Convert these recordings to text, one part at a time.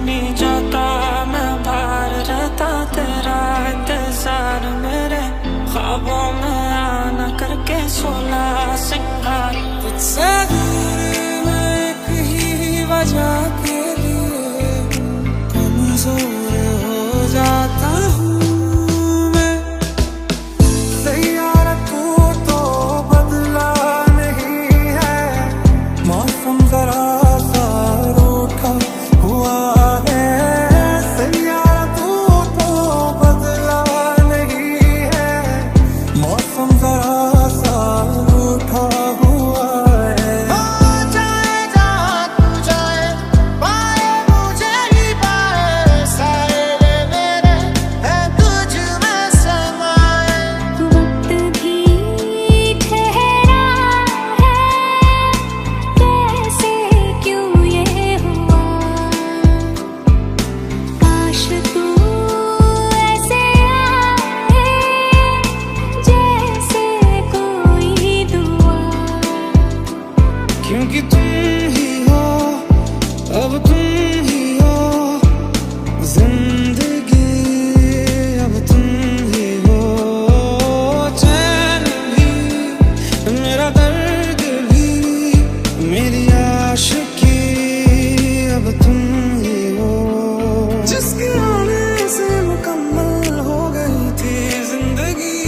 नहीं जाता, मैं बाहर रहता तेरा इंतजार, मेरे ख्वाबों में आना करके 16 सिंगार। तुझसे दूर मैं एक ही वजह के लिए कमजोर हो जाता हूँ मैं। सैयारा तू तो बदला नहीं है, मौसम जरा सा रूठा हुआ है। सैयारा तू तो बदला नहीं है, मौसम जरा सा रूठा हुआ है। हो जाए जहाँ तू जाए, पाए मुझे ही पाए, साए मेरे हैं तुझ में समाए। वक्त भी ठहरा है, कैसे क्यों ये हुआ। काश तू ऐसे आए जैसे कोई दुआ। क्योंकि तुम ही हो, अब तुम ही हो जिंदगी, अब तुम ही हो। चैन भी, मेरा दर्द भी, मेरी आशिकी, अब तुम ही हो। जिसके आने से मुकम्मल हो गई थी जिंदगी,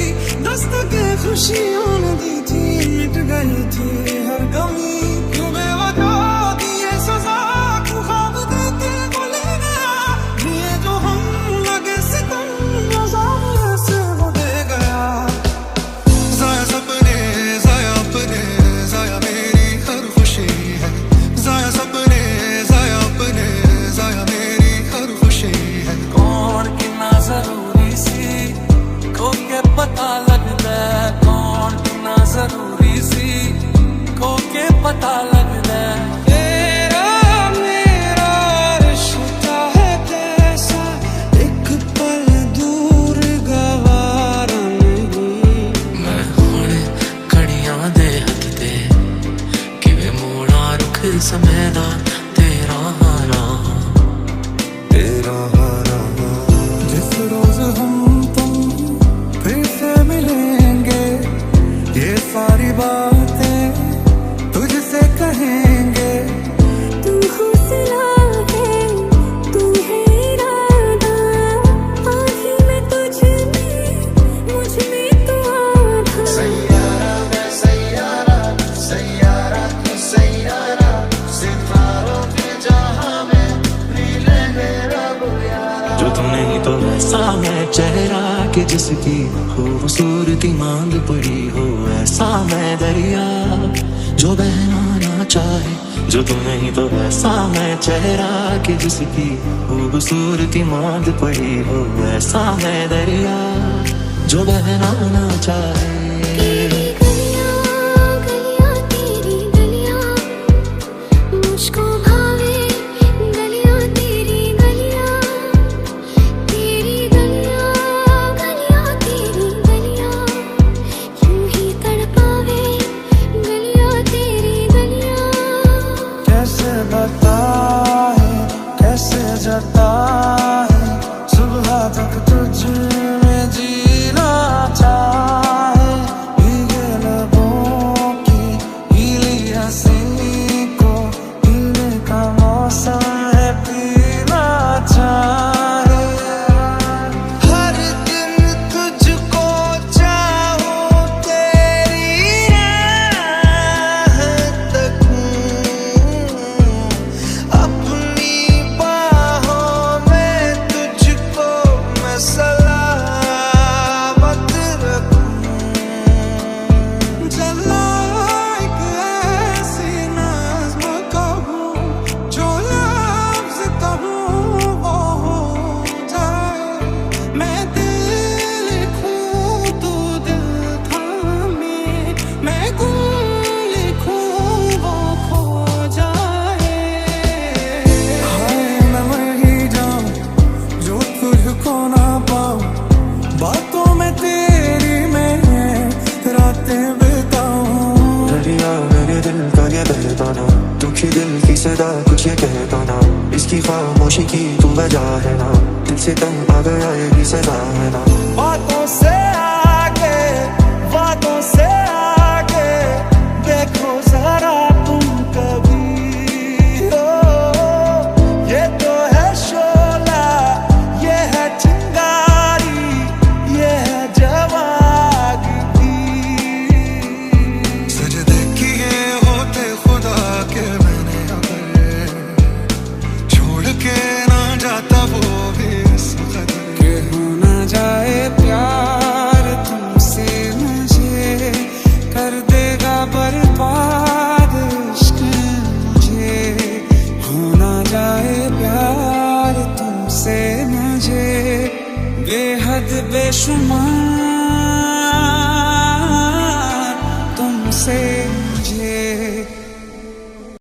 दस्तके खुशियों ने दी थी, मिट गई थी हर कमी। क्यों बेवजह दिए सजा, क्यों ख्वाब देते को ले गया, दिए जो हम लगे सितम, अज़ाब ऐसे वो दे गया। ज़ाया सपने, ज़ाया अपने, ज़ाया मेरी हर खुशी है। ज़ाया सपने, ज़ाया अपने, ज़ाया मेरी हर खुशी है। कौन कितना जरूरी सी को के पता लगता है, कौन कितना जरूरी सी को के पता लगता है। तेरा मेरा रिश्ता है कैसा, एक पल दूर गवारा नहीं। मैं हुणे घड़ियां दे हथ ते किवें मोड़ा रुख समय दा, तेरा हारा तेरा हारा। जिस रोज हम तुम फिर से मिलेंगे, ये सारी बातें तुझसे कहेंगे। तू हौसला है, तू है इरादा, आही मैं तुझ में, मुझ में तू आधा। सैयारा मैं सैयारा, सैयारा तू सैयारा, सितारों के जहां में नीले मेरा बुयारा। जो तुम नहीं तो ऐसा मैं चेहरा कि जिसकी खूबसूरती मांग पड़ी हो, ऐसा मैं दरिया जो बहना ना चाहे। जो तुम नहीं तो ऐसा मैं चेहरा कि जिसकी खूबसूरती मांग पड़ी हो, ऐसा मैं दरिया जो बहना ना चाहे। तेरी गलियां गलियां, तेरी गलियां मुझको भावे, गलियां तेरी गलियां, तेरी गलियां गलियां, तेरी गलियां यूं ही तड़पावे, गलियां तेरी गलियां। कैसे बताए, कैसे जताए, सुबह तक तुझ में जीना चाहे। भीगे लबों की गीली हंसी को पीने का मौसम है, पीना चाहे। हर दिन तुझको चाहूं, तेरी राह तकूं, अपनी बाहों में तुझको मैं सलामत रखूं। जला एक ऐसी नज़्म कहूँ, जो लफ्ज़ कहूँ वो हो जाए। मैं दिल लिखूँ तू दिल थामे, मैं गुल लिखूँ वो खो जाए। हाय मैं मर ही जाऊँ जो तुझको ना पाऊँ, बातों में तेरी मैं रातें बिताऊं। दरिया मेरे दिल का ये बहकाना, दुखी दिल की सदा कुछ ये कहता ना, इसकी की खामोशी की तुम वजह है ना, दिल से तंग आ गया यही सजा है ना। बातों से आगे, बातों से आगे देखो जरा तुम कभी हो, ये तो है शोला, ये है चिंगारी, ये है जवानी। सजदे किए होते खुदा के मैंने अगर, छोड़ के ना जाता वो भी इस कदर के हो ना जाए प्यार तुमसे मुझे, कर देगा बर्बाद इश्क मुझे। हो ना जाए प्यार तुमसे मुझे, बेहद बेशुमार तुमसे